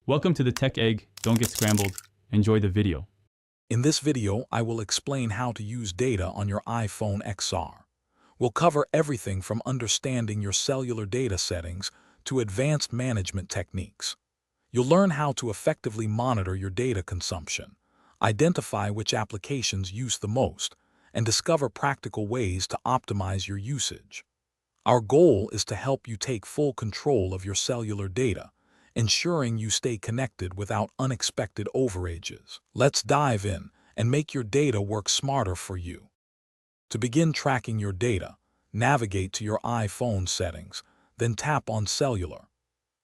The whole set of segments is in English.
Welcome to the Tech Egg. Don't get scrambled. Enjoy the video. In this video, I will explain how to use data on your iPhone XR. We'll cover everything from understanding your cellular data settings to advanced management techniques. You'll learn how to effectively monitor your data consumption, identify which applications use the most, and discover practical ways to optimize your usage. Our goal is to help you take full control of your cellular data, ensuring you stay connected without unexpected overages. Let's dive in and make your data work smarter for you. To begin tracking your data, navigate to your iPhone settings, then tap on Cellular.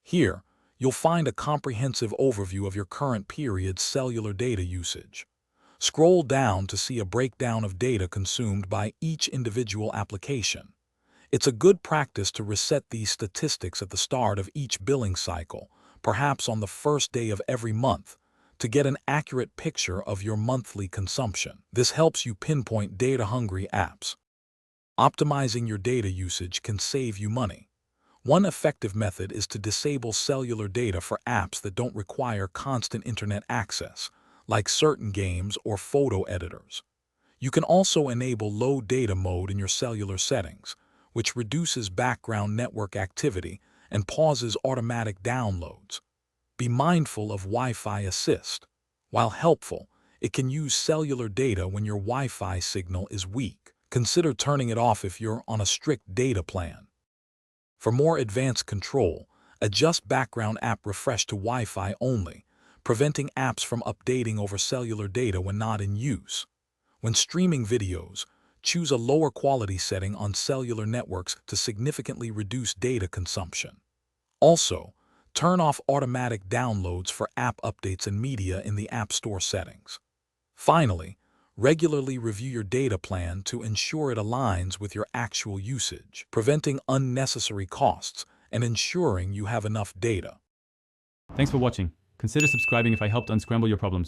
Here, you'll find a comprehensive overview of your current period's cellular data usage. Scroll down to see a breakdown of data consumed by each individual application. It's a good practice to reset these statistics at the start of each billing cycle, perhaps on the first day of every month, to get an accurate picture of your monthly consumption. This helps you pinpoint data-hungry apps. Optimizing your data usage can save you money. One effective method is to disable cellular data for apps that don't require constant internet access, like certain games or photo editors. You can also enable low data mode in your cellular settings, which reduces background network activity and pauses automatic downloads. Be mindful of Wi-Fi assist. While helpful, it can use cellular data when your Wi-Fi signal is weak. Consider turning it off if you're on a strict data plan. For more advanced control, adjust background app refresh to Wi-Fi only, preventing apps from updating over cellular data when not in use. When streaming videos, choose a lower quality setting on cellular networks to significantly reduce data consumption. Also, turn off automatic downloads for app updates and media in the App Store settings. Finally, regularly review your data plan to ensure it aligns with your actual usage, preventing unnecessary costs and ensuring you have enough data. Thanks for watching. Consider subscribing if I helped unscramble your problems.